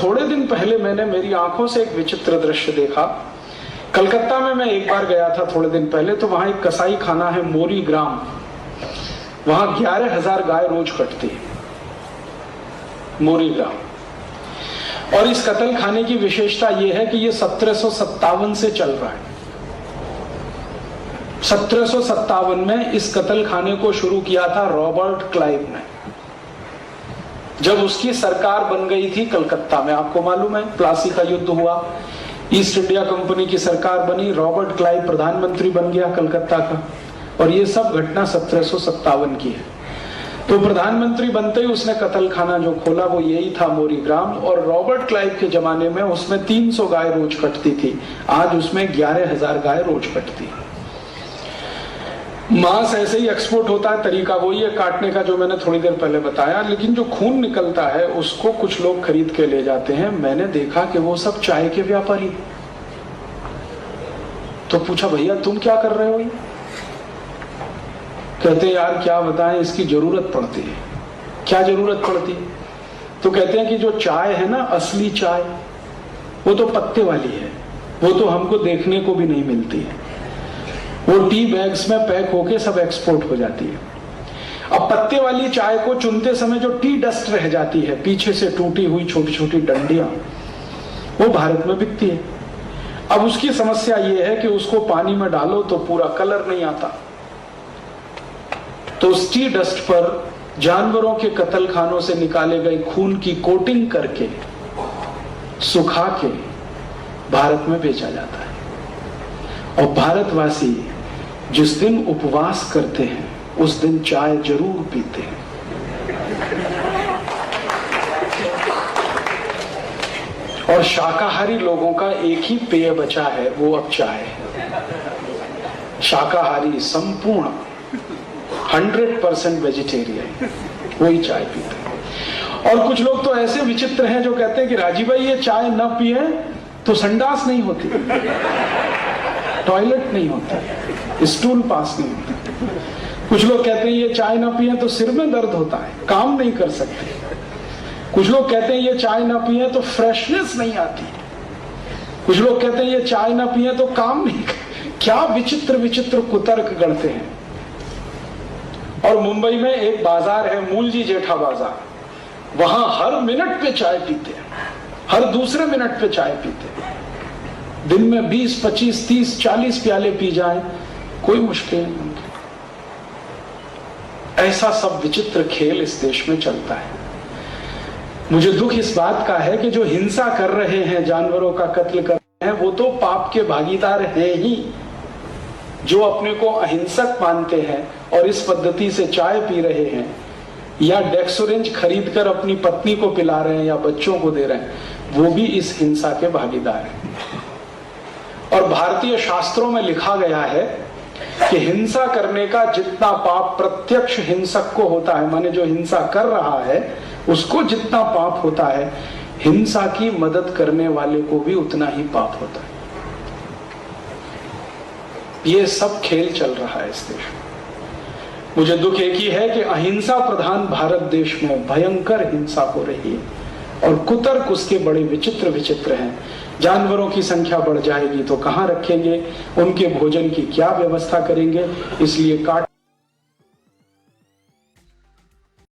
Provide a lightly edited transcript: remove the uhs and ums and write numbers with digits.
थोड़े दिन पहले मैंने मेरी आंखों से एक विचित्र दृश्य देखा। कलकत्ता में मैं एक बार गया था थोड़े दिन पहले, तो वहां एक कसाई खाना है मोरी ग्राम, वहां 11,000 गाय रोज कटती है, मोरी ग्राम। और इस कत्ल खाने की विशेषता यह है कि यह 1757 से चल रहा है। 1757 में इस कत्ल खाने को शुरू किया था रॉबर्ट क्लाइव ने, जब उसकी सरकार बन गई थी कलकत्ता में। आपको मालूम है प्लासी का युद्ध हुआ, ईस्ट इंडिया कंपनी की सरकार बनी, रॉबर्ट क्लाइव प्रधानमंत्री बन गया कलकत्ता का, और ये सब घटना 1757 की है। तो प्रधानमंत्री बनते ही उसने कत्ल खाना जो खोला वो यही था, मोरी ग्राम। और रॉबर्ट क्लाइव के जमाने में उसमें 300 गाय रोज कटती थी, आज उसमें 11,000 गाय रोज कटती है। मांस ऐसे ही एक्सपोर्ट होता है, तरीका वही है काटने का जो मैंने थोड़ी देर पहले बताया, लेकिन जो खून निकलता है उसको कुछ लोग खरीद के ले जाते हैं। मैंने देखा कि वो सब चाय के व्यापारी। तो पूछा भैया तुम क्या कर रहे हो? कहते यार क्या बताएं, इसकी जरूरत पड़ती है। क्या जरूरत पड़ती है? तो कहते हैं कि जो चाय है ना, असली चाय, वो तो पत्ते वाली है, वो तो हमको देखने को भी नहीं मिलती है, वो टी बैग्स में पैक होके सब एक्सपोर्ट हो जाती है। अब पत्ते वाली चाय को चुनते समय जो टी डस्ट रह जाती है, पीछे से टूटी हुई छोटी छोटी डंडियां, वो भारत में बिकती है। अब उसकी समस्या ये है कि उसको पानी में डालो तो पूरा कलर नहीं आता। तो उस टी डस्ट पर जानवरों के कत्ल खानों से निकाले गए खून की कोटिंग करके सुखा के भारत में बेचा जाता है। और भारतवासी जिस दिन उपवास करते हैं उस दिन चाय जरूर पीते हैं। और शाकाहारी लोगों का एक ही पेय बचा है, वो अब चाय है। शाकाहारी संपूर्ण 100% वेजिटेरियन वही चाय पीते हैं। और कुछ लोग तो ऐसे विचित्र हैं जो कहते हैं कि राजीव भाई ये चाय न पिए तो संडास नहीं होती, टॉयलेट नहीं होता, स्टूल पास नहीं होता। कुछ लोग कहते हैं ये चाय ना पिए तो सिर में दर्द होता है, काम नहीं कर सकते। कुछ लोग कहते हैं ये चाय ना पिए तो फ्रेशनेस नहीं आती। कुछ लोग कहते हैं ये चाय ना पिए तो काम नहीं कर। क्या विचित्र विचित्र कुतर्क गढ़ते हैं। और मुंबई में एक बाजार है, मूलजी जेठा बाजार, वहां हर मिनट पे चाय पीते हैं, हर दूसरे मिनट पे चाय पीते हैं। दिन में 20, 25, 30, 40 प्याले पी जाएं, कोई मुश्किल नहीं। ऐसा सब विचित्र खेल इस देश में चलता है। मुझे दुख इस बात का है कि जो हिंसा कर रहे हैं, जानवरों का कत्ल कर रहे हैं, वो तो पाप के भागीदार हैं ही। जो अपने को अहिंसक मानते हैं और इस पद्धति से चाय पी रहे हैं या डेक्सोरेंज खरीद कर अपनी पत्नी को पिला रहे हैं या बच्चों को दे रहे हैं, वो भी इस हिंसा के भागीदार हैं। और भारतीय शास्त्रों में लिखा गया है कि हिंसा करने का जितना पाप प्रत्यक्ष हिंसक को होता है, माने जो हिंसा कर रहा है उसको जितना पाप होता है, हिंसा की मदद करने वाले को भी उतना ही पाप होता है। ये सब खेल चल रहा है इस देश में। मुझे दुख एक ही है कि अहिंसा प्रधान भारत देश में भयंकर हिंसा हो रही है और कुतर्क उसके बड़े विचित्र विचित्र हैं। जानवरों की संख्या बढ़ जाएगी तो कहां रखेंगे, उनके भोजन की क्या व्यवस्था करेंगे, इसलिए काट